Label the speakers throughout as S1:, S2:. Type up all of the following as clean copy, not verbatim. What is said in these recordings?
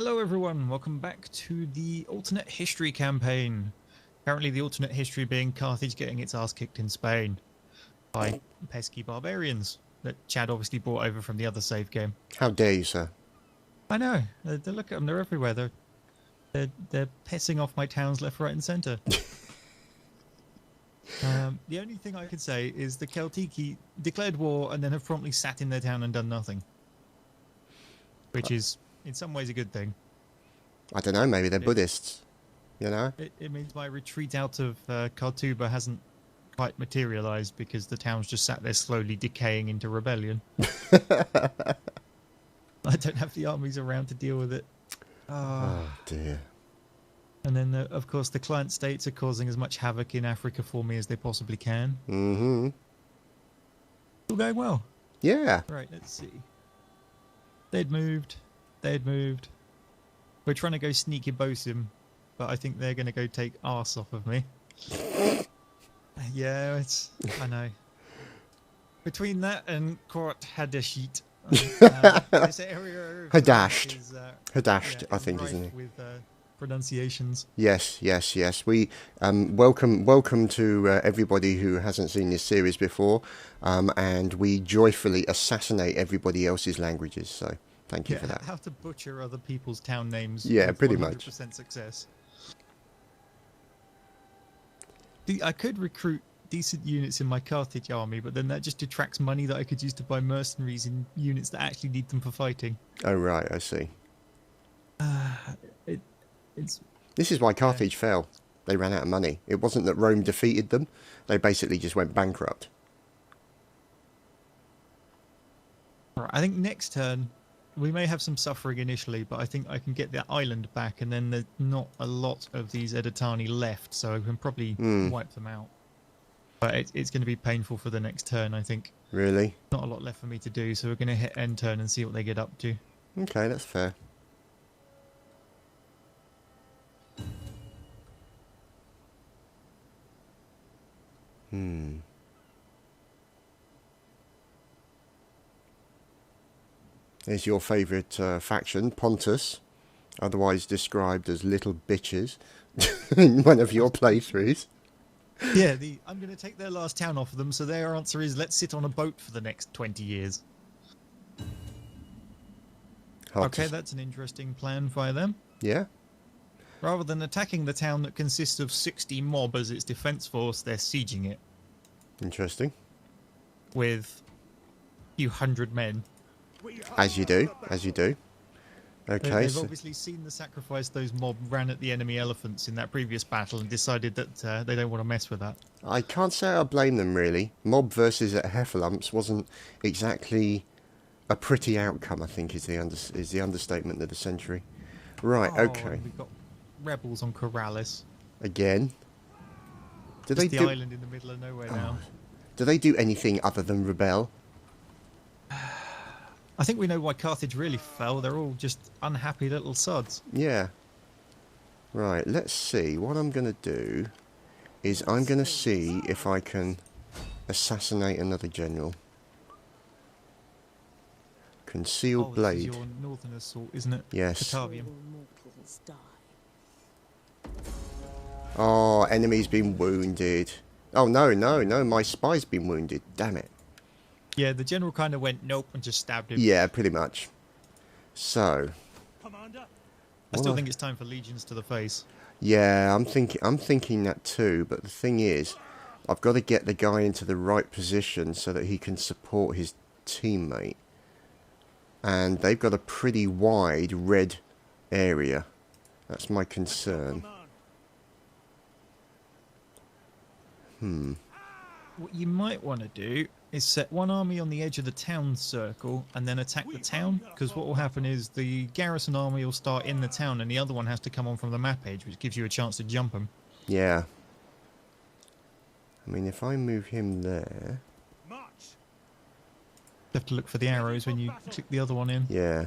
S1: Hello everyone, welcome back to the alternate history campaign. Currently the alternate history being Carthage getting its ass kicked in Spain by pesky barbarians that Chad obviously brought over from the other save game.
S2: How dare you, sir?
S1: I know, look at them, they're everywhere. They're pissing off my towns left, right and centre. The only thing I could say is the Celtiki declared war and then have promptly sat in their town and done nothing. Which is in some ways a good thing.
S2: I don't know, maybe they're Buddhists, you know?
S1: It means my retreat out of Chadtopia hasn't quite materialised because the town's just sat there slowly decaying into rebellion. I don't have the armies around to deal with it.
S2: Oh dear.
S1: And then, of course, the client states are causing as much havoc in Africa for me as they possibly can.
S2: Mm-hmm.
S1: All going well.
S2: Yeah.
S1: Right, let's see. They'd moved. We're trying to go sneaky bosim, but I think they're going to go take arse off of me. Yeah, I know. Between that and Court Hadashit, this area
S2: Hadashed.
S1: is,
S2: Hadashed,
S1: yeah,
S2: I think, isn't it?
S1: With pronunciations.
S2: Yes. We welcome to everybody who hasn't seen this series before, and we joyfully assassinate everybody else's languages. So thank you for that.
S1: How to butcher other people's town names.
S2: Yeah,
S1: with
S2: pretty
S1: 100%
S2: much.
S1: Success. I could recruit decent units in my Carthage army, but then that just detracts money that I could use to buy mercenaries in units that actually need them for fighting.
S2: Oh right, I see.
S1: This
S2: is why Carthage fell. They ran out of money. It wasn't that Rome defeated them. They basically just went bankrupt.
S1: Right, I think next turn we may have some suffering initially, but I think I can get the island back, and then there's not a lot of these Editani left, so I can probably wipe them out. But it's going to be painful for the next turn, I think.
S2: Really?
S1: Not a lot left for me to do, so we're going to hit end turn and see what they get up to.
S2: Okay, that's fair. There's your favourite faction, Pontus, otherwise described as little bitches in one of your playthroughs.
S1: Yeah, I'm going to take their last town off of them, so their answer is let's sit on a boat for the next 20 years. Okay, that's an interesting plan via them.
S2: Yeah.
S1: Rather than attacking the town that consists of 60 mob as its defence force, they're sieging it.
S2: Interesting.
S1: With a few hundred men.
S2: As you do. Okay.
S1: They've obviously seen the sacrifice those mob ran at the enemy elephants in that previous battle and decided that they don't want to mess with that.
S2: I can't say I blame them, really. Mob versus at Heffalumps wasn't exactly a pretty outcome, I think, is the understatement of the century. Right, okay.
S1: We've got rebels on Corrales.
S2: Again.
S1: Just the island in the middle of nowhere now.
S2: Do they do anything other than rebel?
S1: I think we know why Carthage really fell. They're all just unhappy little sods.
S2: Yeah. Right, let's see. What I'm going to do is I'm going to see if I can assassinate another general. Concealed blade.
S1: This is your northern assault, isn't it?
S2: Yes.
S1: Chadtopia.
S2: Oh, enemy's been wounded. Oh, no, my spy's been wounded. Damn it.
S1: Yeah, the general kind of went nope and just stabbed him.
S2: Yeah, pretty much. So,
S1: Commander, I still think it's time for legions to the face.
S2: Yeah, I'm thinking that too, but the thing is, I've got to get the guy into the right position so that he can support his teammate. And they've got a pretty wide red area. That's my concern.
S1: What you might want to do is set one army on the edge of the town circle and then attack the town, because what will happen is the garrison army will start in the town and the other one has to come on from the map edge, which gives you a chance to jump them.
S2: Yeah. I mean, if I move him there...
S1: You have to look for the arrows when you click the other one in.
S2: Yeah.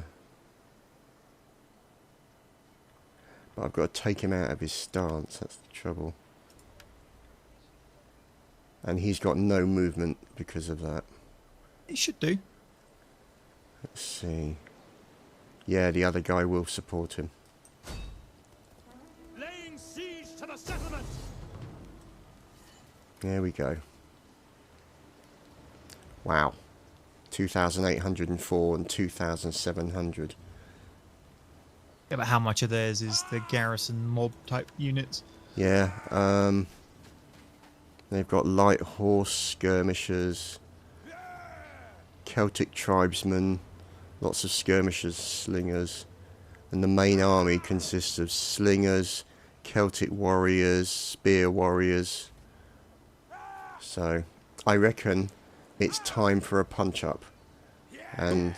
S2: But I've got to take him out of his stance, that's the trouble. And he's got no movement because of that.
S1: It should do.
S2: Let's see. Yeah, the other guy will support him.
S3: Laying siege to the settlement.
S2: There we go. Wow. 2,804 and 2,700.
S1: Yeah, but how much of theirs is the garrison mob type units?
S2: Yeah, they've got light horse skirmishers, Celtic tribesmen, lots of skirmishers, slingers, and the main army consists of slingers, Celtic warriors, spear warriors. So, I reckon it's time for a punch-up. And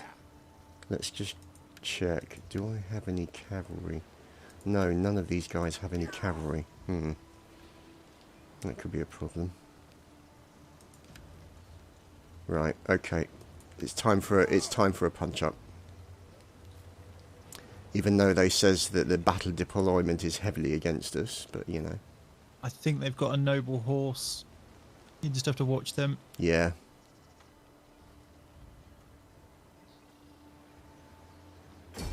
S2: let's just check. Do I have any cavalry? No, none of these guys have any cavalry. That could be a problem. Right, okay. It's time for a punch-up. Even though they says that the battle deployment is heavily against us, but you know.
S1: I think they've got a noble horse. You just have to watch them.
S2: Yeah.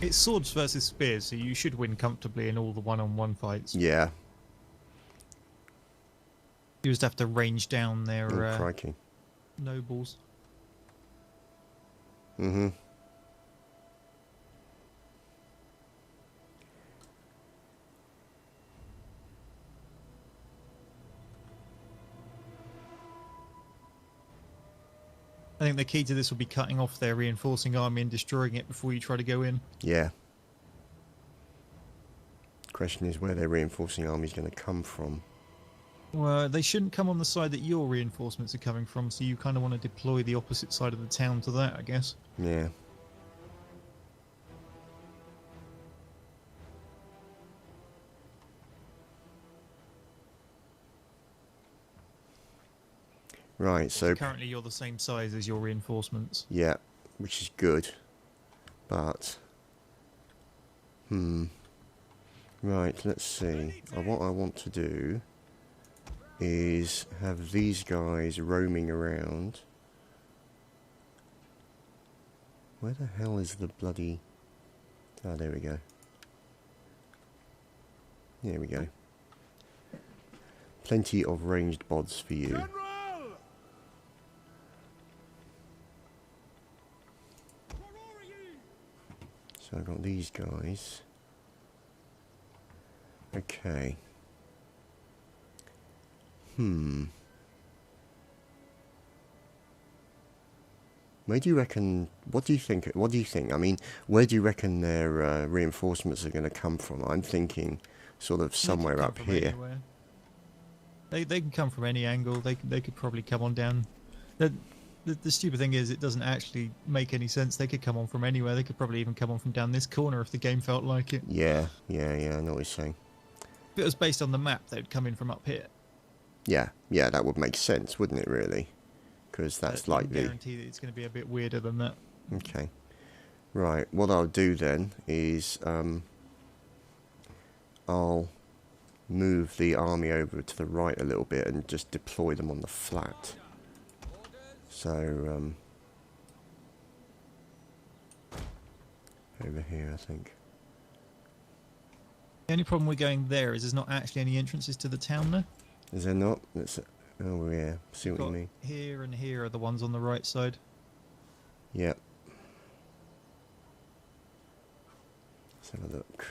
S1: It's swords versus spears, so you should win comfortably in all the one-on-one fights.
S2: Yeah.
S1: You just have to range down their
S2: Oh, crikey.
S1: nobles.
S2: Mm-hmm.
S1: I think the key to this will be cutting off their reinforcing army and destroying it before you try to go in.
S2: Yeah. Question is where their reinforcing army is going to come from.
S1: Well, they shouldn't come on the side that your reinforcements are coming from, so you kind of want to deploy the opposite side of the town to that, I guess.
S2: Yeah. Right, so...
S1: Currently you're the same size as your reinforcements.
S2: Yeah, which is good. But... Right, let's see. What I want to do is have these guys roaming around. Where the hell is the bloody... Oh, there we go. There we go. Plenty of ranged bods for you.
S3: General!
S2: So I've got these guys. Okay. Where do you reckon... What do you think? What do you think? I mean, where do you reckon their reinforcements are going to come from? I'm thinking sort of somewhere up here.
S1: Anywhere. They can come from any angle. They could probably come on down. The stupid thing is, it doesn't actually make any sense. They could come on from anywhere. They could probably even come on from down this corner if the game felt like it.
S2: Yeah, I know what you're saying.
S1: If it was based on the map, they'd come in from up here.
S2: Yeah, that would make sense, wouldn't it, really? Because that's like
S1: I guarantee that it's going to be a bit weirder than that.
S2: Okay. Right, what I'll do then is I'll move the army over to the right a little bit and just deploy them on the flat. So, over here, I think.
S1: The only problem with going there is there's not actually any entrances to the town there.
S2: Is there not? Oh, yeah. See what you
S1: Got
S2: mean.
S1: here and here are the ones on the right side.
S2: Yep. Let's have a look.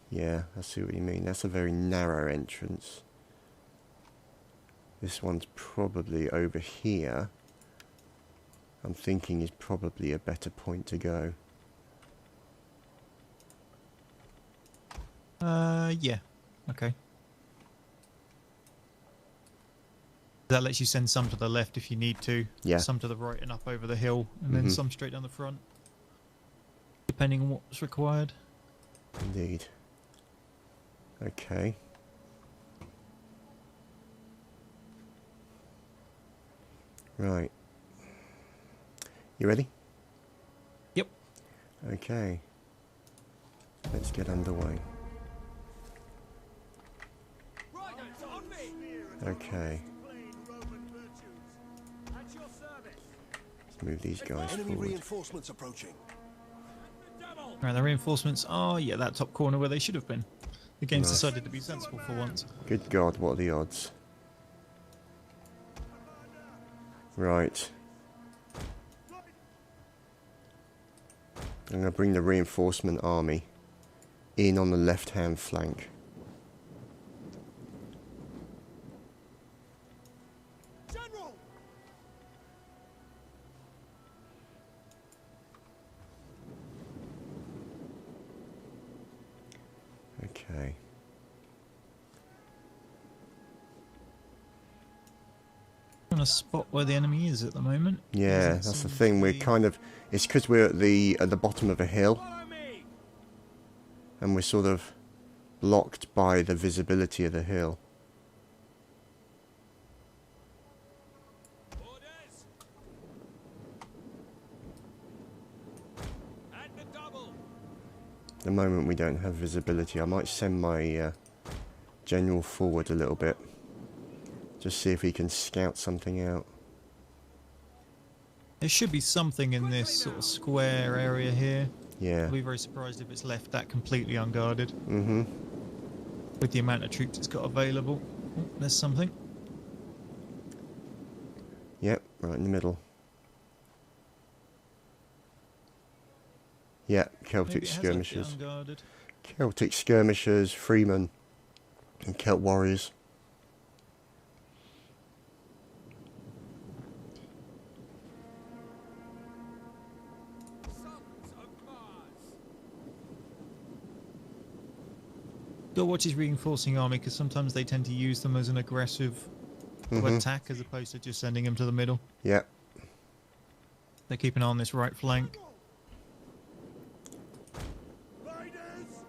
S2: Yeah, I see what you mean. That's a very narrow entrance. This one's probably over here. I'm thinking is probably a better point to go.
S1: Yeah. Okay. That lets you send some to the left if you need to.
S2: Yeah.
S1: Some to the right and up over the hill, and then some straight down the front. Depending on what's required.
S2: Indeed. Okay. Right. You ready?
S1: Yep.
S2: Okay. Let's get underway. Okay. Move these guys
S3: Enemy
S2: forward.
S3: reinforcements approaching.
S1: Right, the reinforcements are, yeah, that top corner where they should have been. The game's
S2: Nice.
S1: decided to be sensible for once.
S2: Good God, what are the odds? Right. I'm going to bring the reinforcement army in on the left-hand flank.
S3: General!
S2: Okay.
S1: Trying to spot where the enemy is at the moment.
S2: Yeah,
S1: Doesn't
S2: that's the
S1: seem
S2: thing.
S1: to
S2: We're
S1: be-
S2: kind of... It's because we're at the bottom of a hill.
S3: Follow me!
S2: And we're sort of blocked by the visibility of the hill.
S3: Orders! And the double!
S2: At the moment we don't have visibility. I might send my general forward a little bit. Just see if he can scout something out.
S1: There should be something in this sort of square area here.
S2: Yeah.
S1: I'll be very surprised if it's left that completely unguarded.
S2: Mm-hmm.
S1: With the amount of troops it's got available. Oh, there's something.
S2: Yep, right in the middle. Yeah, Celtic
S1: Maybe it has left it
S2: skirmishers.
S1: unguarded.
S2: Celtic skirmishers, freemen, and Celt warriors.
S3: Sons of Mars!
S1: Go watch his reinforcing army because sometimes they tend to use them as an aggressive attack as opposed to just sending them to the middle.
S2: Yeah.
S1: They keep an eye on this right flank.
S3: Riders!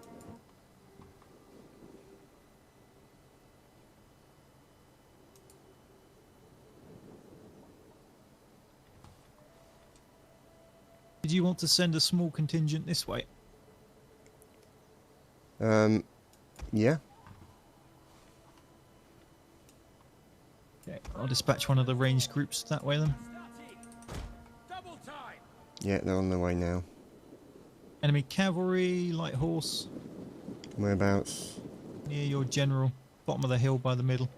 S1: Did you want to send a small contingent this way?
S2: Yeah.
S1: Okay, I'll dispatch one of the ranged groups that way then.
S3: Starting! Double time!
S2: Yeah, they're on their way now.
S1: Enemy cavalry, light horse,
S2: Whereabouts?
S1: near your general. Bottom of the hill by the middle.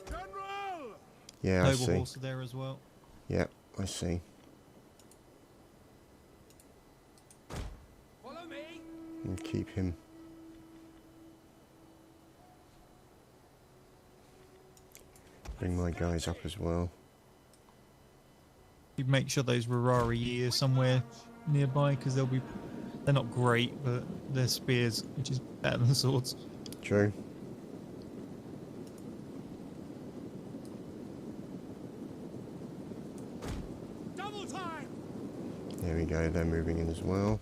S3: General!
S2: Yeah, I
S1: Noble
S2: see.
S1: horse are there as well.
S2: Yeah, I see.
S3: Follow me!
S2: And keep him. Bring my guys up as well.
S1: You make sure those Rarari are somewhere nearby because they're not great, but they're spears, which is better than swords.
S2: True.
S3: Double time!
S2: There we go, they're moving in as well.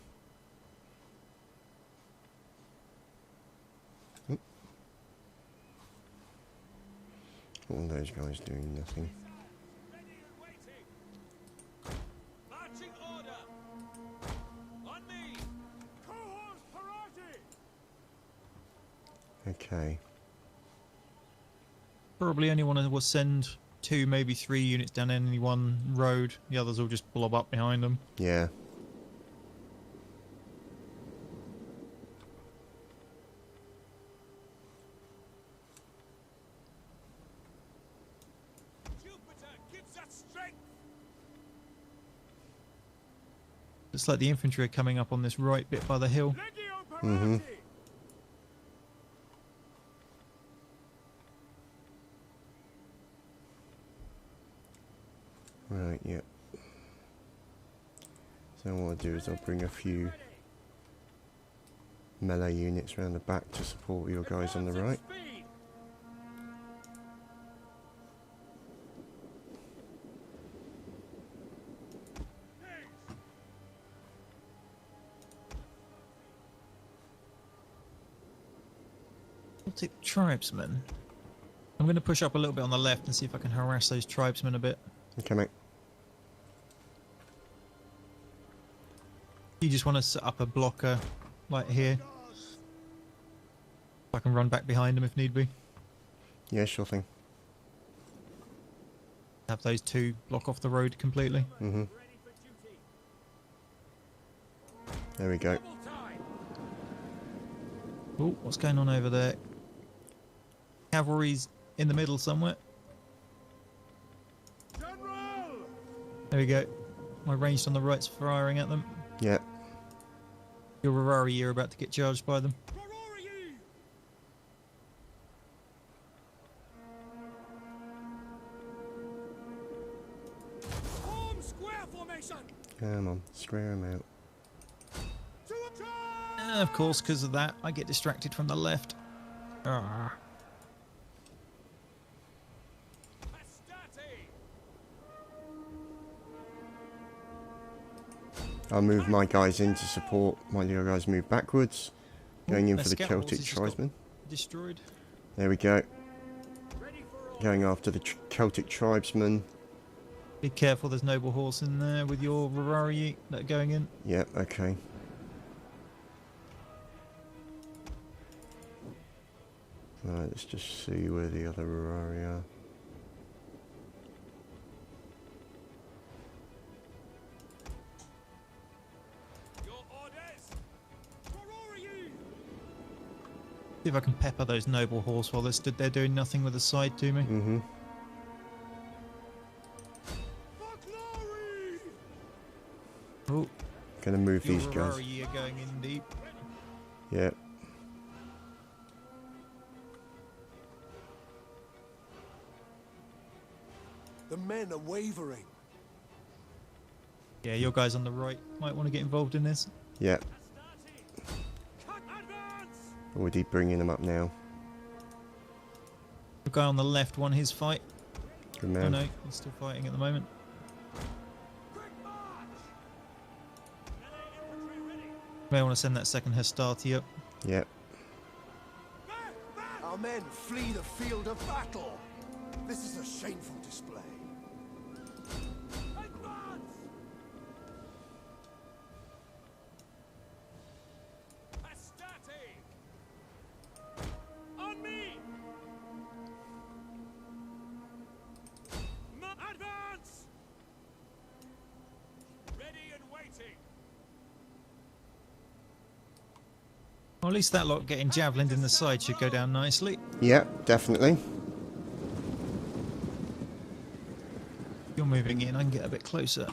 S2: Oop. What are those guys doing? Nothing.
S3: Ready and waiting! Marching order! On me! Cohorts priority!
S2: Okay.
S1: Probably only want to send 2, maybe 3 units down any one road. The others will just blob up behind them.
S2: Yeah.
S3: Jupiter gives us strength!
S1: Looks like the infantry are coming up on this right bit by the hill.
S3: Legio
S2: Mhm.
S3: priority!
S2: Right, yeah. So what I'll do is I'll bring a few melee units around the back to support your guys on the right.
S3: Speed!
S1: Celtic tribesmen. I'm going to push up a little bit on the left and see if I can harass those tribesmen a bit.
S2: Okay, mate.
S1: You just want to set up a blocker like here. I can run back behind them if need be.
S2: Yeah, sure thing.
S1: Have those two block off the road completely.
S2: Mm-hmm. There we go.
S1: Oh, what's going on over there? Cavalry's in the middle somewhere.
S3: General!
S1: There we go. My ranged on the right's firing at them.
S2: Yeah.
S1: Your Rurari, you're about to get charged by them.
S3: Where are ye? Form square formation.
S2: Come on, square them out.
S3: To attack!
S1: Of course, because of that, I get distracted from the left. Ah.
S3: Hastati!
S2: I'll move my guys in to support. My little guys move backwards. Going in
S1: Their
S2: for the
S1: scout
S2: Celtic
S1: horses just got
S2: tribesmen.
S1: Destroyed.
S2: There we go.
S3: Ready for all.
S2: Going after the Celtic tribesmen.
S1: Be careful, there's noble horse in there with your Rurari that are going in.
S2: Yep, okay. Right, let's just see where the other Rurari are.
S3: Your orders. Where are ye?
S1: See if I can pepper those noble horse while they're stood there doing nothing with a side to me.
S2: Mm-hmm.
S3: For glory!
S1: Oh,
S2: Gonna move
S1: your
S2: these guys.
S1: Rurari are going in deep.
S2: Yep.
S3: The men are wavering.
S1: Yeah, your guys on the right might want to get involved in this.
S2: Yep.
S3: Advance!
S2: Already bringing them up now.
S1: The guy on the left won his fight.
S2: Good
S1: Oh
S2: man.
S1: no, he's still fighting at the moment.
S3: Quick march! Melee infantry ready.
S1: May want to send that second Hastati up.
S2: Yep.
S3: Back! Back!
S4: Our men flee the field of battle. This is a shameful display.
S3: Advance! Hastati! On me! Advance! Ready and waiting.
S1: Well, at least that lot getting javelined in the side should go down nicely.
S2: Yep, definitely.
S1: You're moving in, I can get a bit closer.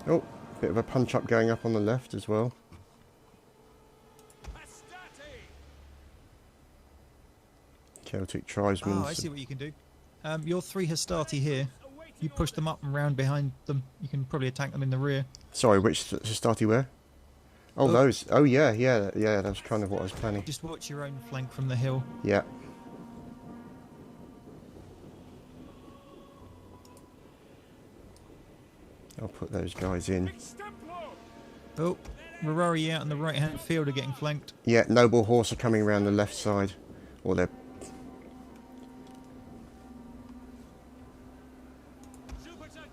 S2: Oh, bit of a punch up going up on the left as well.
S3: Hastati!
S2: Celtic tribesmen.
S1: Oh, I see what you can do. Your three Hastati here, you push them up and round behind them. You can probably attack them in the rear.
S2: Sorry, which Hastati where? Oh,
S1: Oh.
S2: those. Oh, yeah, yeah, yeah. That's kind of what I was planning.
S1: Just watch your own flank from the hill.
S2: Yeah. I'll put those guys in.
S3: Extemplo!
S1: Oh, Rurari out in the right hand field are getting flanked.
S2: Yeah, noble horse are coming around the left side. Or they're...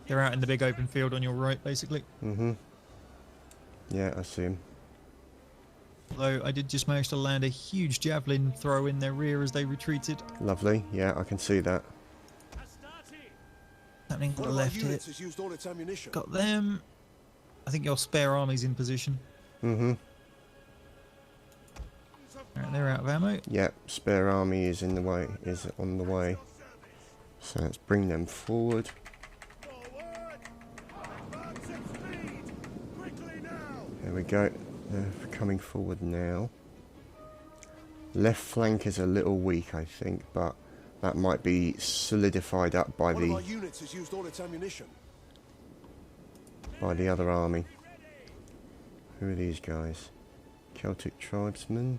S1: They're out in the big open field on your right, basically.
S2: Mm-hmm. Yeah, I see him.
S1: Although I did just manage to land a huge javelin throw in their rear as they retreated.
S2: Lovely. Yeah, I can see that.
S3: Hastati!
S1: Happening on
S4: One
S1: the
S4: of our
S1: left here.
S4: units has used all its ammunition.
S1: Got them. I think your spare army's in position.
S2: Mm-hmm.
S1: Right, they're out of ammo.
S2: Yeah, spare army is in the way, is on the way. So let's bring them forward.
S3: Forward! Advance at speed! Quickly now!
S2: There we go. They're coming forward now. Left flank is a little weak, I think, but that might be solidified up by
S4: One of our
S2: the
S4: units has used all its ammunition.
S2: other army. Who are these guys? Celtic tribesmen.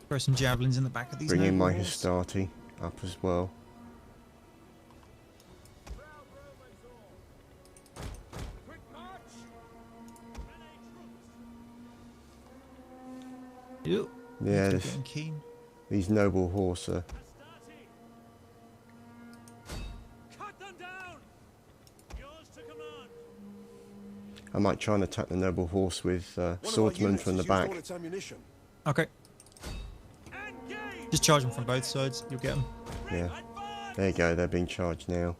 S1: Throw some javelins in the back of these.
S2: Bring in my
S1: nobles.
S2: Hastati up as well.
S3: Quick march! Melee troops!
S1: Ew.
S2: Yeah,
S1: They're
S2: this,
S1: getting keen.
S2: these noble horse are...
S3: Hastati! Cut them down! Yours to command!
S2: I might try and attack the noble horse with
S4: One of our
S2: swordsmen
S4: units
S2: from the
S4: has used
S2: back.
S4: all its ammunition.
S1: Okay. Just charge them from both sides. You'll get them.
S2: Yeah. There you go. They're being charged now.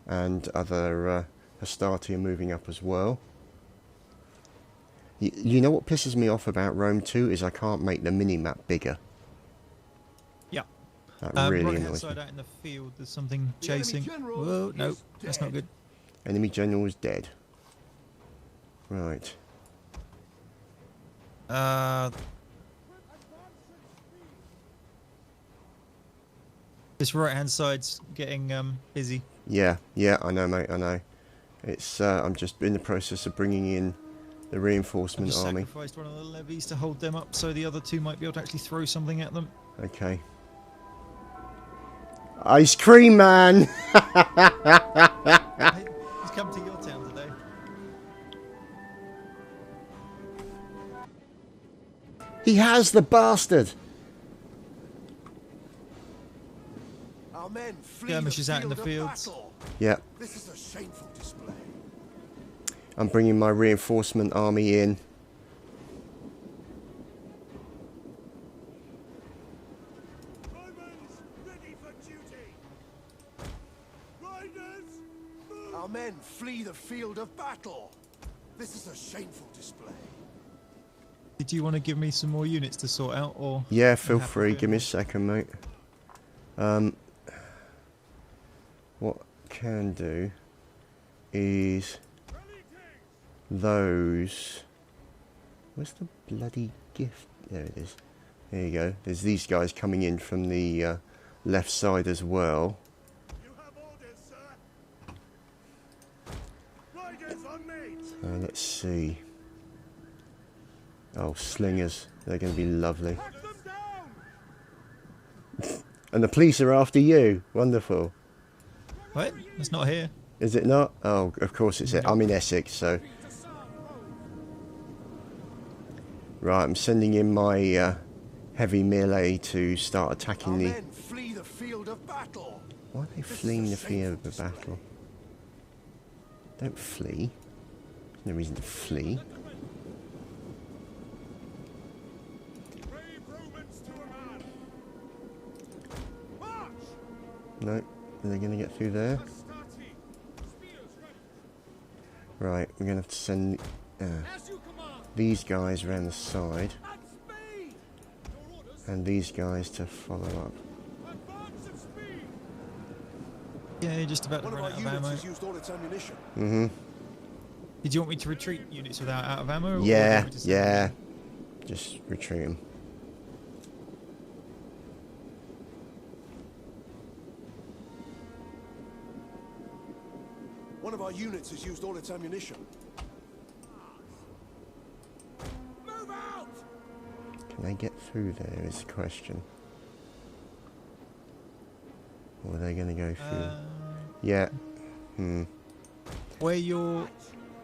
S2: And other Hastati are moving up as well. You know what pisses me off about Rome 2 is I can't make the mini-map bigger.
S1: Yeah.
S2: That really
S1: right-hand
S2: annoys
S1: side
S2: me.
S1: out in the field, there's something
S4: The enemy
S1: chasing.
S4: general
S1: Whoa, no,
S4: is
S1: that's not
S4: dead.
S1: good.
S2: Enemy general is dead. Right.
S1: This right-hand side's getting busy.
S2: Yeah, I know, mate, I know. It's I'm just in the process of bringing in the
S1: I've
S2: reinforcement
S1: just
S2: army.
S1: sacrificed one of the levies to hold them up, so the other two might be able to actually throw something at them.
S2: Okay. Ice cream man!
S1: Hey, he's come to your town today.
S2: He has, the bastard!
S4: Our men flee
S1: Skirmish
S4: the
S1: is out in the
S4: field of
S1: fields.
S4: battle.
S2: Yeah,
S4: This is a shameful display.
S2: I'm bringing my reinforcement army in.
S3: Romans, ready for duty. Riders, move.
S4: Our men flee the field of battle. This is a shameful display.
S1: Did you want to give me some more units to sort out, or?
S2: Yeah,
S1: I'm
S2: feel
S1: happy
S2: free,
S1: with
S2: give me a
S1: it?
S2: second, mate. What I can do is those... Where's the bloody gift? There it is. There you go. There's these guys coming in from the left side as well.
S3: You have orders, sir. Riders on me.
S2: Let's see. Oh, slingers. They're going to be lovely.
S3: Hack them down.
S2: And the police are after you. Wonderful.
S1: What? That's not here.
S2: Is it not? Oh, of course it's it. I'm in Essex, so... Right, I'm sending in my heavy melee to start attacking
S4: Our
S2: the...
S4: men flee the field of battle.
S2: Why are they
S4: This is
S2: fleeing
S4: a
S2: the field of
S4: shameful
S2: battle? Don't flee. There's no reason to flee.
S3: Brave Romans to a man. March.
S2: No, are they going to get through there?
S3: Hastati. Spears ready.
S2: Right, we're going to have to send
S3: As you command.
S2: these guys around the side
S3: At speed. Your orders.
S2: and these guys to follow up.
S3: Advance at speed.
S1: Yeah, you're just about to
S4: One of
S1: run
S4: our
S1: out of
S4: units
S1: ammo.
S4: has used all its ammunition.
S2: Mm-hmm.
S1: Did you want me to retreat units without out of ammo? Or do you
S2: Yeah,
S1: want me to send
S2: yeah.
S1: them
S2: Just retreat them.
S4: One of our units has used all its ammunition. Move out!
S2: Can they get through there is the question. Or are they going to go
S1: in?
S2: through? Yeah.
S1: Where your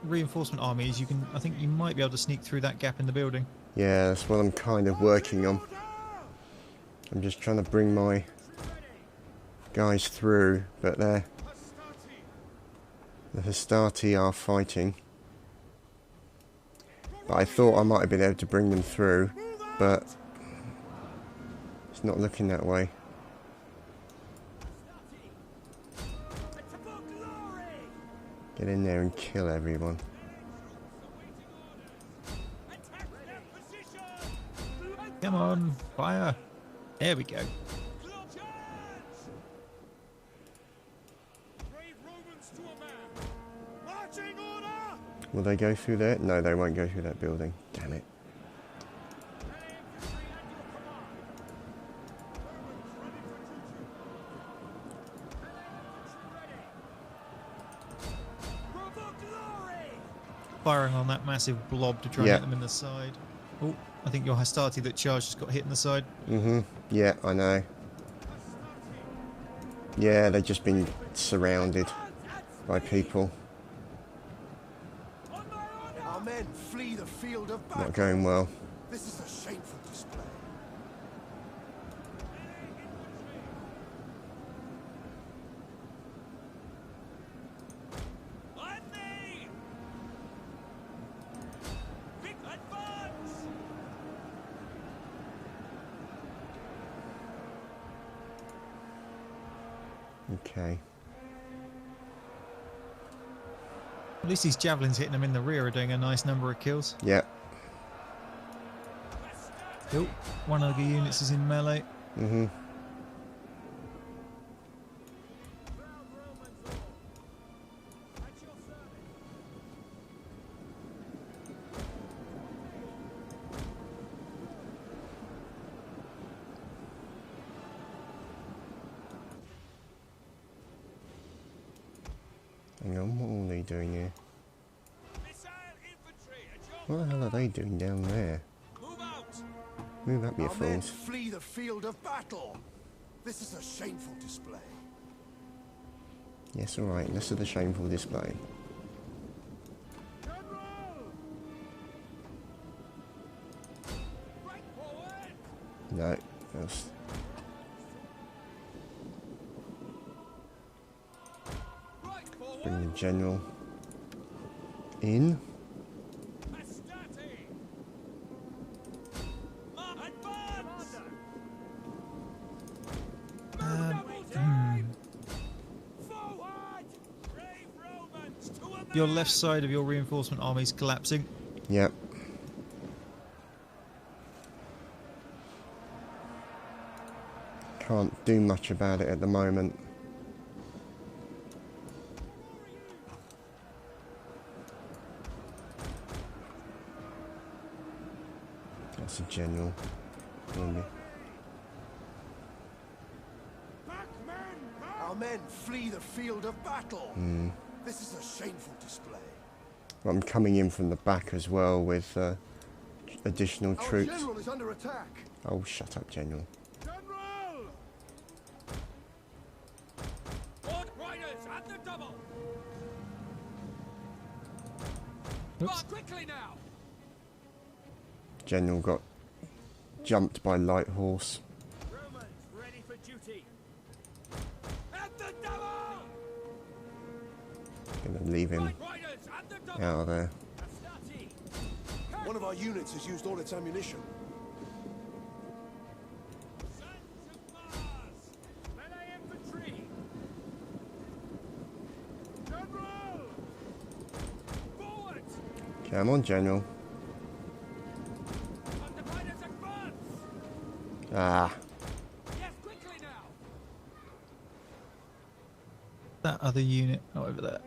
S1: reinforcement army is, you can. I think you might be able to sneak through that gap in the building.
S2: Yeah, that's what I'm kind of working on. I'm just trying to bring my guys through, but the Hastati are fighting. But I thought I might have been able to bring them through, but it's not looking that way. Get in there and kill everyone.
S1: Come on, fire! There we go.
S3: Brave Romans to a man. Marching order.
S2: Will they go through there? No, they won't go through that building. Damn it.
S1: Firing on that massive blob to try and
S2: Yeah.
S1: hit them in the side. Oh, I think your Hastati that charged just got hit in the side.
S2: Mm-hmm. Yeah, I know. Yeah, they've just been surrounded by people.
S4: Our men flee the field of battle.
S2: Not going well.
S4: This is a shameful display.
S3: On me. Quick advance.
S2: Okay.
S1: At least these javelins hitting them in the rear are doing a nice number of kills.
S2: Yep.
S1: Oh, one of the units is in melee.
S2: Mm-hmm. Hang on, what are they doing here? What the hell are they doing down there? Move up, you
S4: Our men
S2: fools.
S4: flee the field of battle. This is a shameful display.
S2: Yes, alright, this is the shameful display. No, that's... Bring the general in.
S1: Your left side of your reinforcement army is collapsing.
S2: Yep. Can't do much about it at the moment. That's a general. Maybe.
S4: Our men flee the field of battle. This is a shameful display.
S2: I'm coming in from the back as well with additional
S4: Our
S2: troops.
S4: general is under attack.
S2: Oh, shut up, General.
S3: General! Board riders at the double!
S1: Oops.
S3: Quickly now!
S2: General got jumped by light horse.
S3: Romans ready for duty! At the double!
S2: Gonna leave him
S3: Riders at the double!
S2: out of there.
S3: Astati!
S4: One of our units has used all its ammunition.
S3: Sons of Mars! Melee infantry! General! Forward!
S2: Come on, General.
S3: Underfighters advance!
S2: Ah,
S3: Yes, quickly now!
S1: That other unit over there.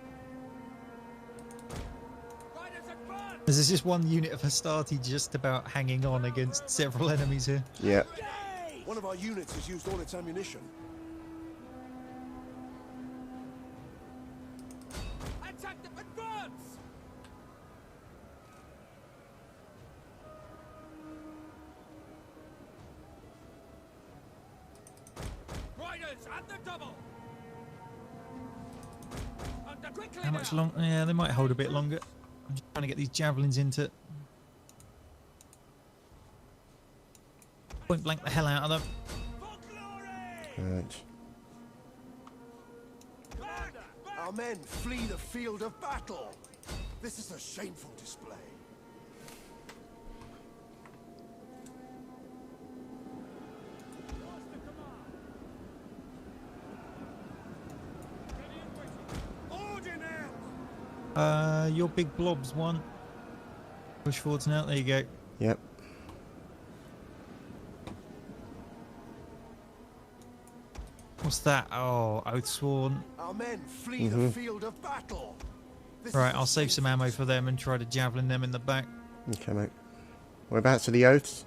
S3: Riders advance!
S1: There's just one unit of Hastati just about hanging on against several enemies here.
S2: yeah.
S4: One of our units has used all its ammunition.
S3: Attack the advance! Riders at the double! Under quickly
S1: How much
S3: now!
S1: long? Yeah, they might hold a bit longer. I'm just trying to get these javelins into point blank the hell out of them.
S3: For glory!
S2: Right.
S3: Commander!
S4: Our men flee the field of battle. This is a shameful display.
S1: Your big blobs one. Push forwards now. There you go.
S2: Yep.
S1: What's that? Oh, Oathsworn.
S4: Our men flee the field of battle. This
S1: Right,
S4: is a
S1: I'll save some
S4: shameful
S1: ammo for them and try to javelin them in the back.
S2: Okay, mate. Whereabouts are the oaths?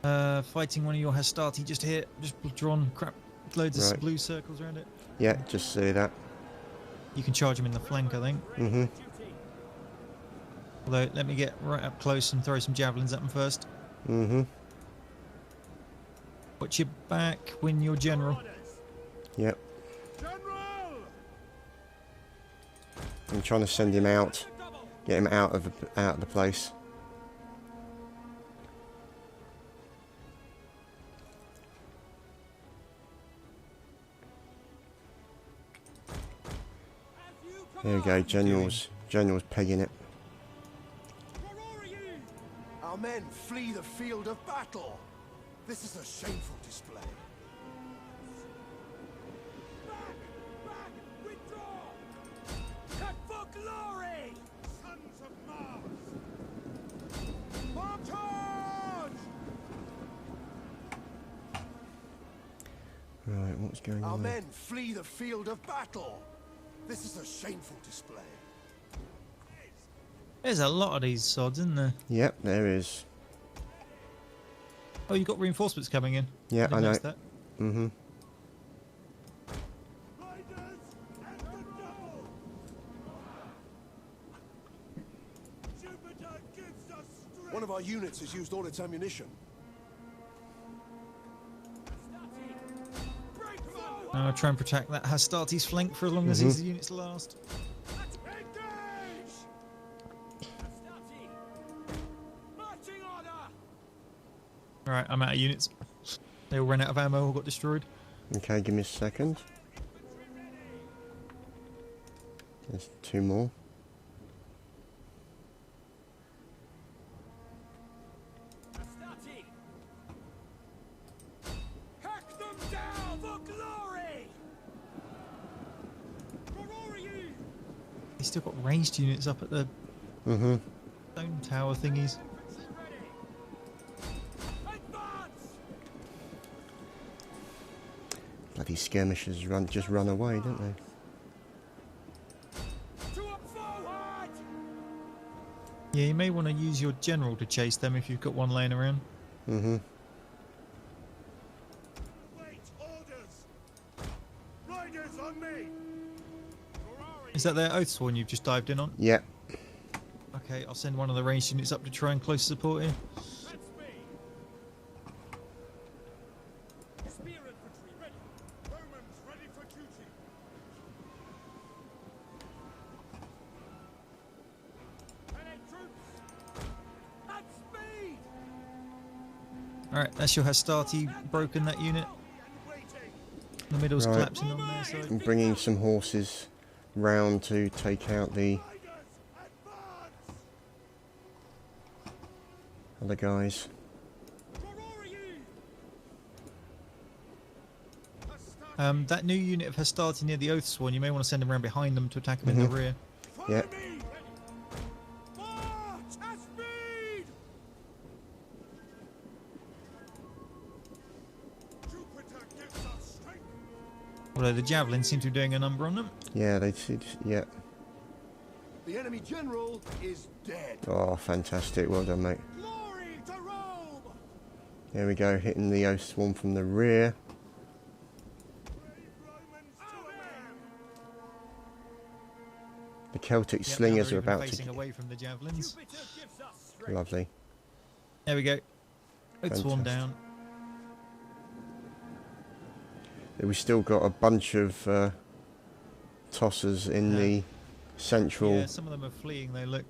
S1: Fighting one of your Hastati just here. Just drawn crap. Loads of
S2: Right.
S1: blue circles around it.
S2: Yeah, just see that.
S1: You can charge them in the flank, I think.
S2: Mm-hmm.
S1: Although, let me get right up close and throw some javelins at them first.
S2: Mm-hmm.
S1: Watch your back, win your general.
S2: Yep.
S3: General!
S2: I'm trying to send him out. Get him out of the place. There we go, General's pegging it.
S4: Our men flee the field of battle. This is a shameful display.
S3: glory! Sons of Mars! Charge!
S2: Right, what's going
S4: Our
S2: on there?
S4: men flee the field of battle. This is a shameful display.
S1: There's a lot of these sods, isn't there?
S2: Yep, there is.
S1: Oh, you got reinforcements coming in.
S2: Yeah,
S1: Didn't
S2: I know.
S1: notice that.
S2: Mm-hmm.
S3: Riders and the double! Jupiter gives us strength!
S4: One of our units has used all its ammunition.
S3: Break forward!
S1: I'll try and protect that Hastartes flank for as long as these units last.
S3: Engage! Astarte! Marching order!
S1: Alright, I'm out of units. They all ran out of ammo or got destroyed.
S2: Okay, give me a second. There's 2 more.
S3: Astarte! Hack them down for glory! Glorious!
S1: They still got ranged units up at the
S2: Mm-hmm.
S1: stone tower thingies.
S3: Advance!
S2: Bloody skirmishers just run away, don't they?
S3: To a forward!
S1: Yeah, you may want to use your general to chase them if you've got one laying around.
S2: Mm-hmm.
S3: Wait orders! Riders on me!
S1: Is that their Oathsworn you've just dived in on?
S2: Yep.
S1: Okay, I'll send one of the ranged units up to try and close support here.
S3: That's me! Spear infantry ready! Romans ready for duty! Allied troops! At speed!
S1: Alright, that's your Hastati broken, that unit.
S3: And waiting!
S1: The middle's
S2: Right.
S1: collapsing on their side.
S2: I'm bringing some horses round to take out the
S3: Riders, advance!
S2: other guys.
S3: Glorious!
S1: That new unit of Hastati near the Oathsworn, you may want to send them around behind them to attack them in the rear.
S3: Follow
S2: Yeah.
S3: me! March at speed! Jupiter gives us strength!
S1: Although the javelins seem to be doing a number on them.
S2: Yeah, they did. Yeah.
S4: The enemy general is dead.
S2: Oh, fantastic. Well done, mate.
S3: Glory to Rome!
S2: There we go, hitting the Oathsworn from the rear.
S3: Brave Romans to a man!
S2: The Celtic
S1: Yep, now
S2: slingers
S1: they're
S2: are
S1: even
S2: about
S1: facing
S2: to...
S1: away from the javelins.
S3: Jupiter gives us strength!
S2: Lovely.
S1: There we go. Oathsworn
S2: Fantastic.
S1: down.
S2: We've still got a bunch of tossers in
S1: Yeah.
S2: the central...
S1: Yeah, some of them are fleeing though, look.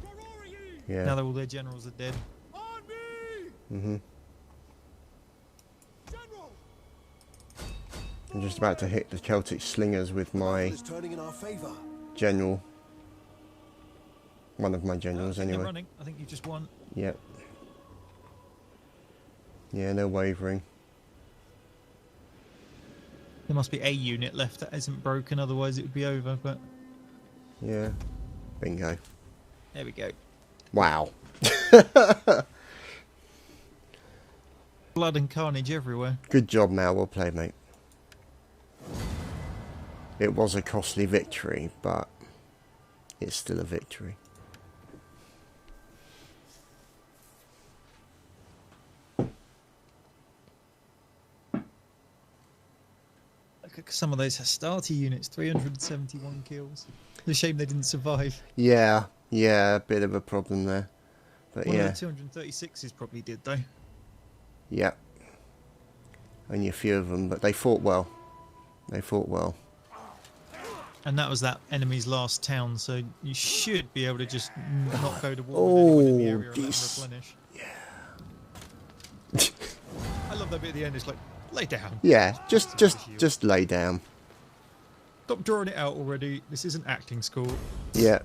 S3: Glorious!
S2: Yeah.
S1: Now that all their generals are dead.
S3: On me!
S2: Mm-hmm.
S3: General!
S2: I'm just about to hit the Celtic slingers with my
S4: Is turning in our favor.
S2: general. One of my
S1: I
S2: generals,
S1: think they're
S2: anyway.
S1: running. I think you just won.
S2: Yep. Yeah, no wavering.
S1: There must be a unit left that isn't broken, otherwise it would be over, but
S2: Yeah. Bingo.
S1: there we go.
S2: Wow.
S1: Blood and carnage everywhere.
S2: Good job, Mal. Well played, mate. It was a costly victory, but it's still a victory.
S1: Look at some of those Hastati units, 371 kills. It's a shame they didn't survive.
S2: Yeah, a bit of a problem there. But
S1: One
S2: yeah,
S1: of the 236s probably did though.
S2: yeah. Only a few of them, but they fought well. They fought well.
S1: And that was that enemy's last town, so you should be able to just not go to war with anyone in the area and let them
S2: jeez.
S1: replenish. I love that bit at the end, it's like, lay down.
S2: Yeah, just lay down.
S1: Stop drawing it out already, this isn't acting school.
S2: Yeah.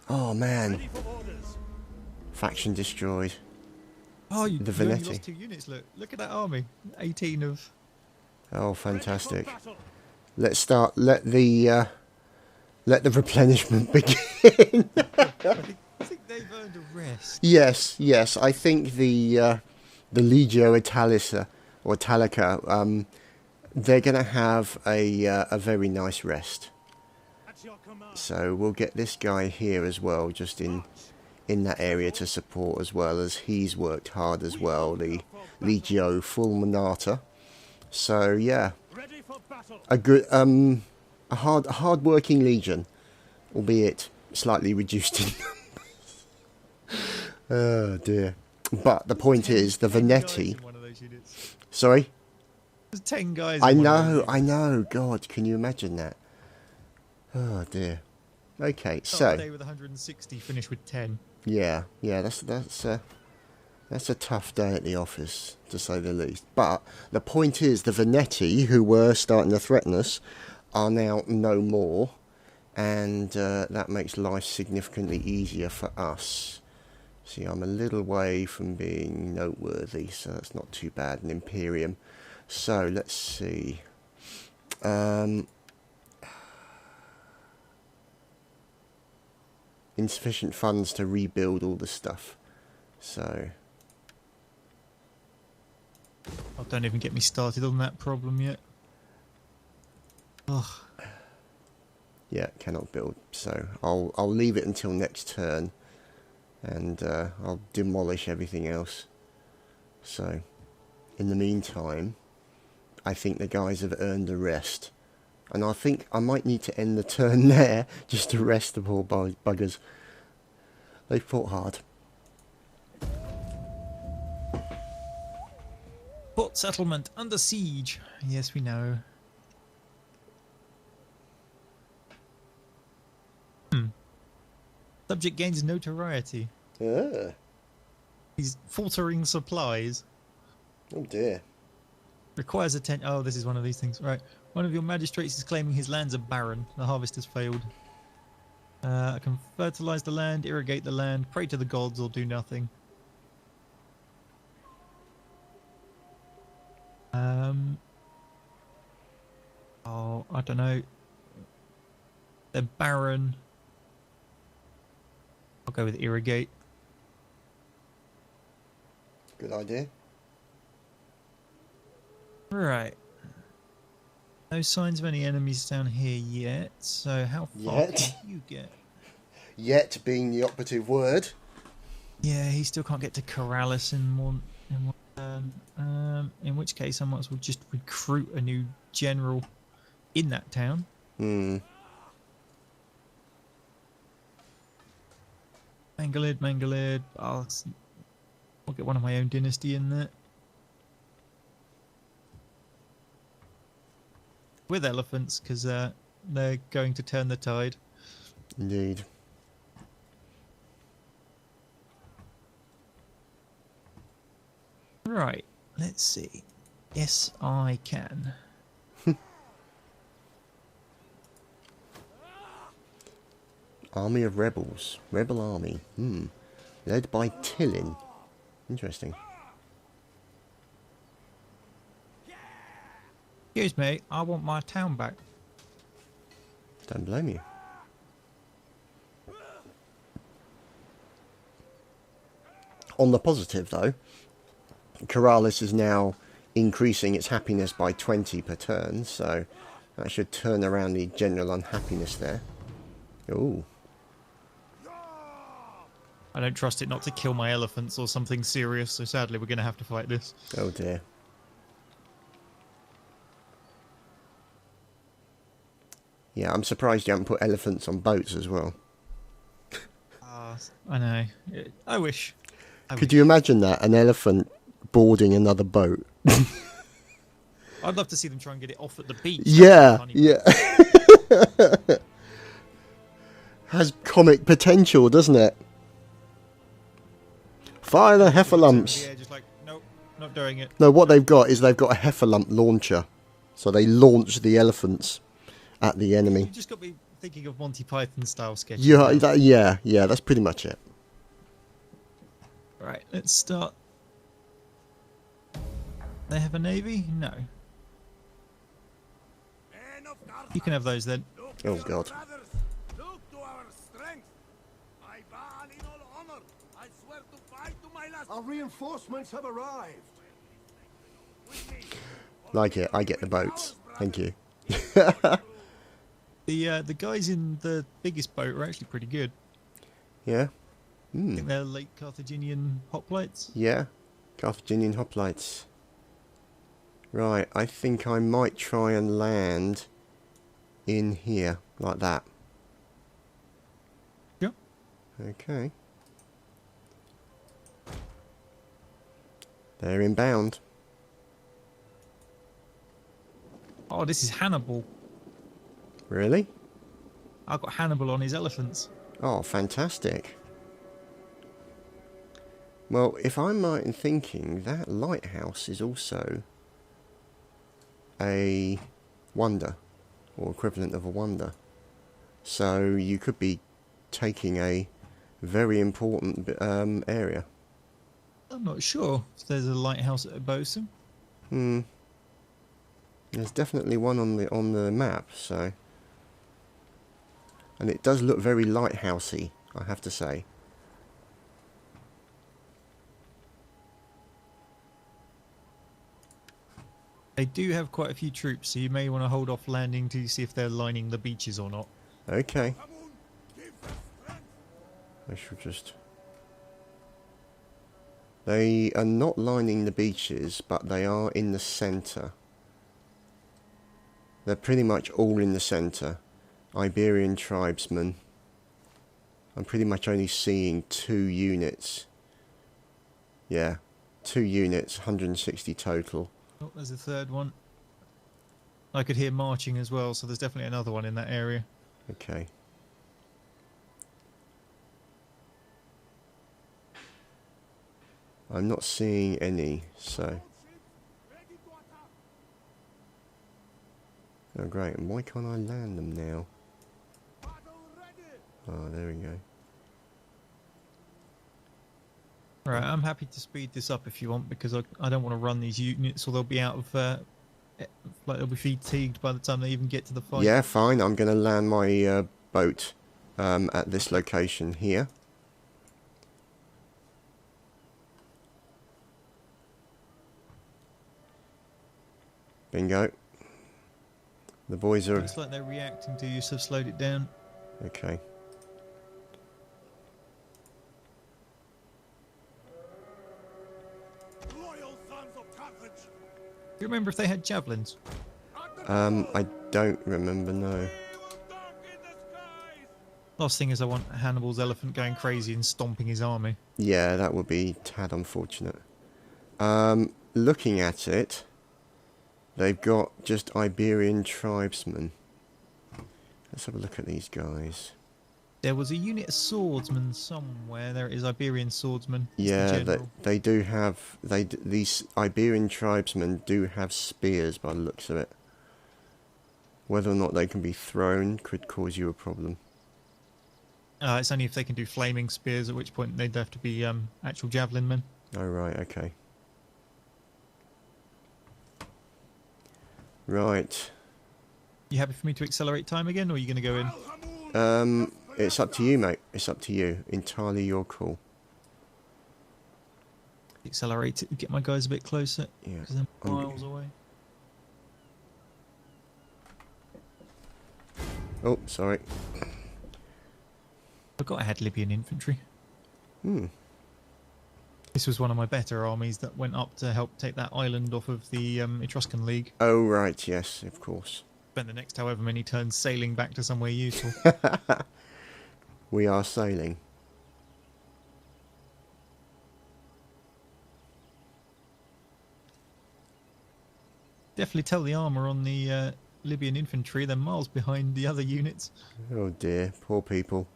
S2: Oh man,
S3: Ready for orders!
S2: faction destroyed.
S1: Oh, you
S2: The
S1: only
S2: Venetti.
S1: lost 2 units, look at that army. 18 of...
S2: Oh, fantastic.
S3: Ready for battle!
S2: Let's start. Let Let the replenishment begin.
S1: I think they've earned a rest.
S2: Yes. I think the Legio Italica or Italica, they're going to have a very nice rest.
S3: At your command.
S2: So we'll get this guy here as well, just in that area to support as well, as he's worked hard as well. The Legio Fulminata. So yeah,
S3: Ready for battle.
S2: a good a hard-working legion, albeit slightly reduced in numbers. Oh dear. But the point is, the
S1: 10 guys
S2: Venetti.
S1: in one of those units.
S2: Sorry.
S1: There's 10 guys.
S2: I
S1: in one of those
S2: know.
S1: units.
S2: God, can you imagine that? Oh dear. Okay,
S1: Start the
S2: so
S1: day with 160, finish with 10.
S2: yeah, that's a tough day at the office, to say the least. But the point is, the Venetti, who were starting to threaten us, are now no more, and that makes life significantly easier for us. See, I'm a little way from being noteworthy, so that's not too bad. An Imperium. So let's see. Insufficient funds to rebuild all the stuff. So
S1: Oh, don't even get me started on that problem yet. Ugh.
S2: yeah, cannot build. So I'll leave it until next turn, and I'll demolish everything else. So in the meantime, I think the guys have earned a rest. And I think I might need to end the turn there, just to rest the poor buggers. They've fought hard.
S1: Port settlement under siege. Yes, we know. Subject gains notoriety.
S2: Ah,
S1: He's faltering supplies.
S2: oh dear.
S1: Requires attention. Oh, this is one of these things. Right. One of your magistrates is claiming his lands are barren. The harvest has failed. I can fertilize the land, irrigate the land, pray to the gods, or do nothing. Oh, I don't know. They're barren. I'll go with irrigate.
S2: Good idea.
S1: Right. No signs of any enemies down here yet. So how far
S2: Yet?
S1: can you get?
S2: Yet being the operative word.
S1: Yeah, he still can't get to Corrales in one turn. In which case, I might as well just recruit a new general in that town. Mangalid. I'll get one of my own dynasty in there. With elephants, because they're going to turn the tide.
S2: Indeed.
S1: Right, let's see. Yes, I can.
S2: Army of rebels. Rebel army. Led by Tillin. Interesting.
S1: Excuse me, I want my town back.
S2: Don't blame you. On the positive, though, Corrales is now increasing its happiness by 20 per turn, so that should turn around the general unhappiness there. Ooh.
S1: I don't trust it not to kill my elephants or something serious, so sadly we're going to have to fight this.
S2: Oh dear. Yeah, I'm surprised you haven't put elephants on boats as well.
S1: I know. I wish.
S2: Could you imagine that? An elephant boarding another boat?
S1: I'd love to see them try and get it off at the beach.
S2: Yeah, yeah. Has comic potential, doesn't it? Fire the heffalumps.
S1: Yeah, just like, nope, not doing it.
S2: No, what they've got is they've got a heffalump launcher. So they launch the elephants at the enemy.
S1: You just got me thinking of Monty Python style sketches.
S2: Yeah, that's pretty much it.
S1: Right, let's start. They have a navy? No. You can have those then.
S2: Oh god.
S4: Our reinforcements have arrived.
S2: Like it, I get the boats. Thank you.
S1: The guys in the biggest boat are actually pretty good.
S2: Yeah?
S1: I think they're late Carthaginian hoplites.
S2: Yeah. Carthaginian hoplites. Right, I think I might try and land in here, like that.
S1: Yep.
S2: Okay. They're inbound.
S1: Oh, this is Hannibal.
S2: Really?
S1: I've got Hannibal on his elephants.
S2: Oh, fantastic. Well, if I'm right in thinking, that lighthouse is also a wonder, or equivalent of a wonder. So you could be taking a very important area.
S1: I'm not sure if there's a lighthouse at Bosun.
S2: There's definitely one on the map, so, and it does look very lighthousey, I have to say.
S1: They do have quite a few troops, so you may want to hold off landing to see if they're lining the beaches or not.
S2: Okay. I should just... They are not lining the beaches, but they are in the centre. They're pretty much all in the centre. Iberian tribesmen. I'm pretty much only seeing 2 units. Yeah, 2 units, 160 total.
S1: Oh, there's a third one. I could hear marching as well, so there's definitely another one in that area.
S2: Okay. I'm not seeing any, so... Oh great, and why can't I land them now? Oh, there we go.
S1: Right, I'm happy to speed this up if you want, because I don't want to run these units, or they'll be out of... like, they'll be fatigued by the time they even get to the fight.
S2: Yeah, fine, I'm going to land my boat at this location here. Bingo. The boys are...
S1: Looks like they're reacting to you, so slowed it down.
S2: Okay.
S3: Loyal sons of Carthage.
S1: Do you remember if they had javelins?
S2: I don't remember, no.
S3: We will dark in the skies.
S1: Last thing is I want Hannibal's elephant going crazy and stomping his army.
S2: Yeah, that would be tad unfortunate. Looking at it, they've got just Iberian tribesmen. Let's have a look at these guys.
S1: There was a unit of swordsmen somewhere. There is Iberian swordsmen.
S2: Yeah, they do have... these Iberian tribesmen do have spears by the looks of it. Whether or not they can be thrown could cause you a problem.
S1: It's only if they can do flaming spears, at which point they'd have to be actual javelin men.
S2: Oh, right, okay. Right.
S1: You happy for me to accelerate time again, or are you going to go in?
S2: It's up to you, mate. It's up to you. Entirely your call.
S1: Accelerate it, get my guys a bit closer,
S2: Yeah.
S1: because they're miles away.
S2: Oh, sorry.
S1: I forgot I had Libyan infantry. This was one of my better armies that went up to help take that island off of the Etruscan League.
S2: Oh, right, yes, of course.
S1: Spent the next however many turns sailing back to somewhere useful.
S2: We are sailing.
S1: Definitely tell the armour on the Libyan infantry, they're miles behind the other units.
S2: Oh dear, poor people.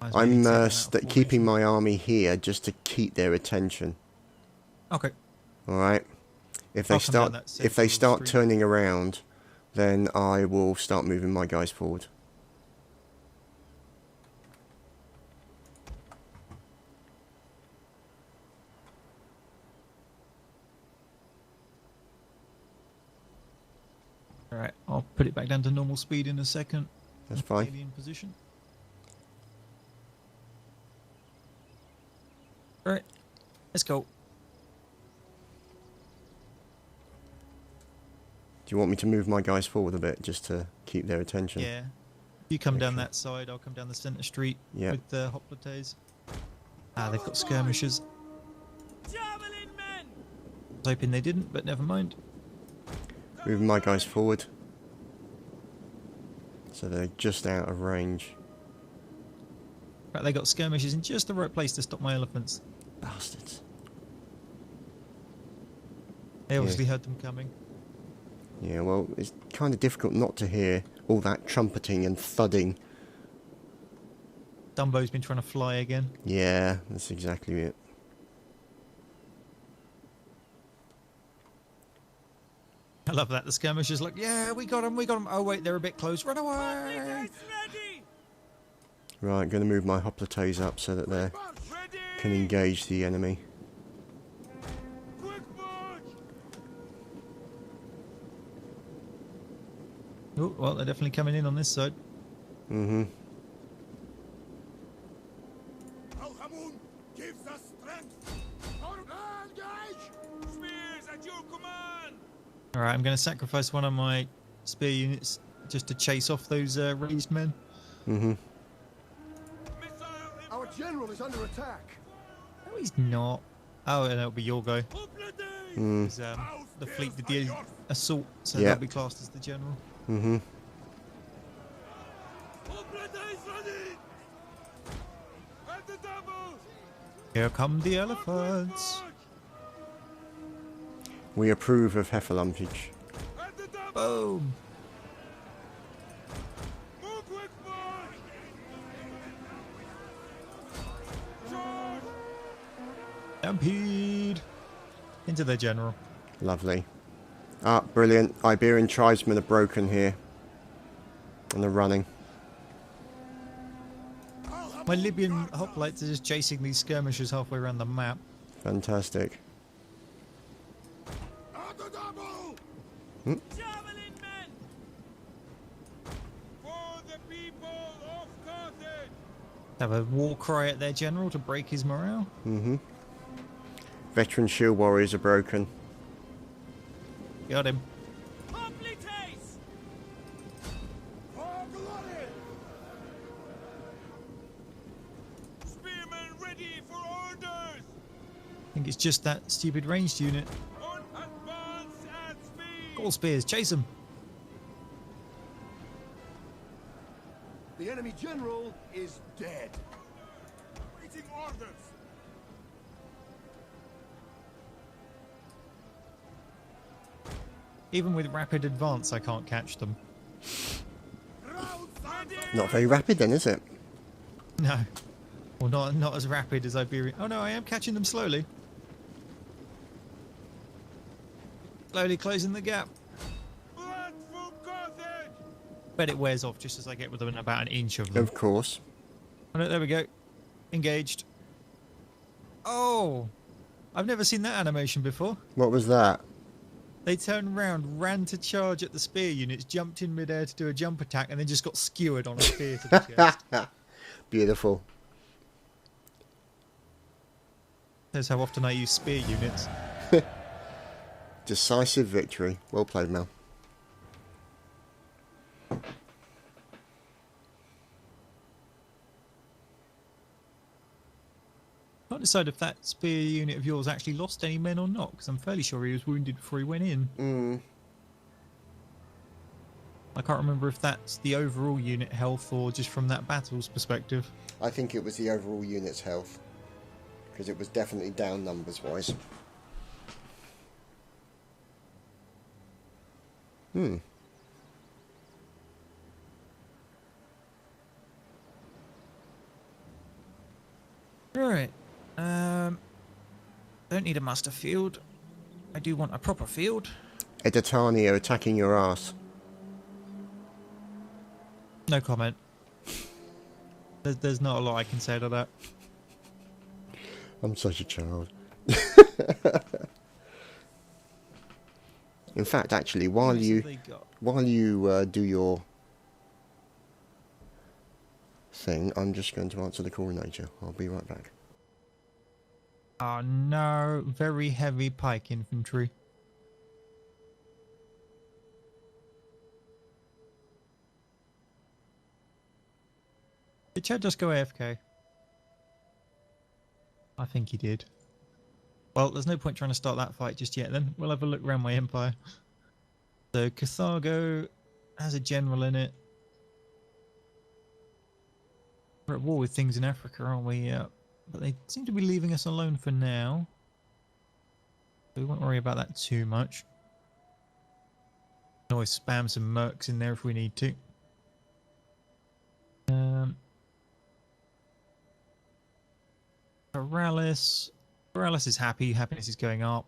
S2: I'm keeping my army here just to keep their attention.
S1: Okay.
S2: All right. If they
S1: I'll come down
S2: start,
S1: that
S2: if they
S1: central
S2: start
S1: street.
S2: turning around, then I will start moving my guys forward.
S1: Alright, I'll put it back down to normal speed in a second.
S2: That's fine.
S1: Alien position. Alright, let's go.
S2: Do you want me to move my guys forward a bit just to keep their attention?
S1: Yeah. You come down
S2: Okay.
S1: that side, I'll come down the centre street
S2: Yep.
S1: with the hoplites. Ah, they've got skirmishers.
S3: Javelin men!
S1: I was hoping they didn't, but never mind.
S2: Moving my guys forward. So they're just out of range.
S1: Right, they got skirmishers in just the right place to stop my elephants.
S2: Bastards.
S1: They obviously heard them coming.
S2: Yeah, well, it's kind of difficult not to hear all that trumpeting and thudding.
S1: Dumbo's been trying to fly again.
S2: Yeah, that's exactly it.
S1: I love that. The skirmishers like, yeah, we got them, we got them. Oh, wait, they're a bit close. Run away!
S3: Hoplites ready!
S2: Right, going to move my hoplites up so that they
S3: Ready!
S2: can engage the enemy.
S3: Quick march!
S1: Oh, well, they're definitely coming in on this side.
S2: Mm-hmm.
S4: Al-Hamun gives us strength. Engage!
S3: Spears at your command!
S1: Alright, I'm going to sacrifice one of my spear units just to chase off those raised men.
S2: Mm-hmm.
S3: Missile
S4: Our general is under attack.
S1: No, he's not. Oh, and that'll be your guy.
S3: Hoplites!
S2: Mm.
S1: 'Cause, the fleet did the assault, so
S2: Yeah.
S1: that'll be classed as the general.
S2: Mm-hmm.
S3: Hoplites ready! At the double!
S1: Here come the elephants.
S3: March!
S2: We approve of Hefferlumpage.
S3: At the double!
S1: Boom!
S3: Move quick march! Charge!
S1: Stampede! Into their general.
S2: Lovely. Ah, brilliant. Iberian tribesmen are broken here. And they're running.
S1: My Libyan hoplites are just chasing these skirmishers halfway around the map.
S2: Fantastic.
S4: At the double!
S3: Javelin men! For the people of Carthage!
S1: Have a war cry at their general to break his morale.
S2: Mm-hmm. Veteran shield warriors are broken.
S1: Got him.
S3: Hoplites!
S4: For glory!
S3: Spearmen ready for orders!
S1: I think it's just that stupid ranged unit.
S3: On advance at speed!
S1: All spears, chase them.
S4: The enemy general is dead.
S3: Waiting orders!
S1: Even with rapid advance, I can't catch them.
S3: Ready!
S2: Not very rapid then, is it?
S1: No. Well, not as rapid as Iberian. Oh no, I am catching them slowly. Slowly closing the gap.
S3: Blood for Carthage!
S1: Bet it wears off just as I get within about an inch of them.
S2: Of course.
S1: Oh, no, there we go. Engaged. Oh! I've never seen that animation before.
S2: What was that?
S1: They turned round, ran to charge at the spear units, jumped in midair to do a jump attack, and then just got skewered on a spear to the chest.
S2: Beautiful.
S1: That's how often I use spear units.
S2: Decisive victory. Well played, Mel.
S1: Can't decide if that spear unit of yours actually lost any men or not, because I'm fairly sure he was wounded before he went in.
S2: Mm.
S1: I can't remember if that's the overall unit health or just from that battle's perspective.
S2: I think it was the overall unit's health. Because it was definitely down numbers-wise. Hmm.
S1: Right. Don't need a muster field. I do want a proper field.
S2: Editani are attacking your ass.
S1: No comment. There's not a lot I can say to that.
S2: I'm such a child. In fact, actually, while
S1: Who's
S2: you
S1: they got?
S2: do your thing, I'm just going to answer the call nature. I'll be right back.
S1: Oh no, very heavy pike infantry. Did Chad just go AFK? I think he did. Well, there's no point trying to start that fight just yet then. We'll have a look around my empire. So Carthago has a general in it. We're at war with things in Africa, aren't we? Yeah. But they seem to be leaving us alone for now. We won't worry about that too much. Can always spam some mercs in there if we need to. Paralis. Paralis is happy. Happiness is going up.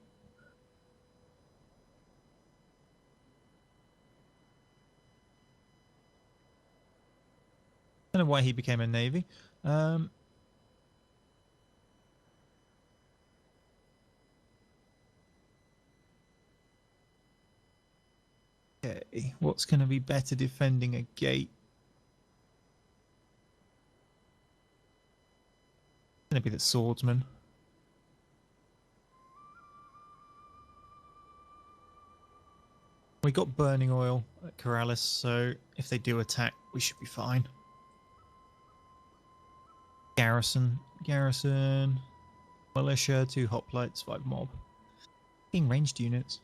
S1: Don't know why he became a navy. Okay, what's going to be better defending a gate? It's going to be the swordsman. We got burning oil at Corrales, so if they do attack, we should be fine. Garrison, militia, 2 hoplites, 5 mob. Being ranged units.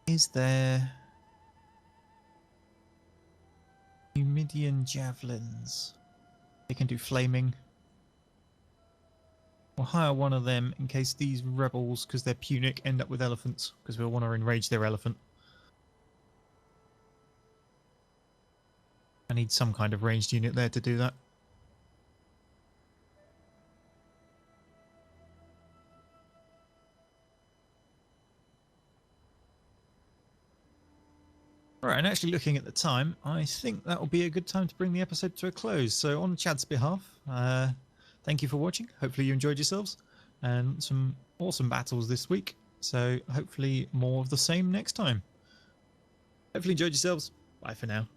S1: Is there Numidian javelins? They can do flaming. We'll hire one of them in case these rebels, because they're Punic, end up with elephants, because we'll want to enrage their elephant. I need some kind of ranged unit there to do that. Alright, and actually looking at the time, I think that will be a good time to bring the episode to a close. So on Chad's behalf, thank you for watching. Hopefully you enjoyed yourselves. And some awesome battles this week. So hopefully more of the same next time. Hopefully you enjoyed yourselves. Bye for now.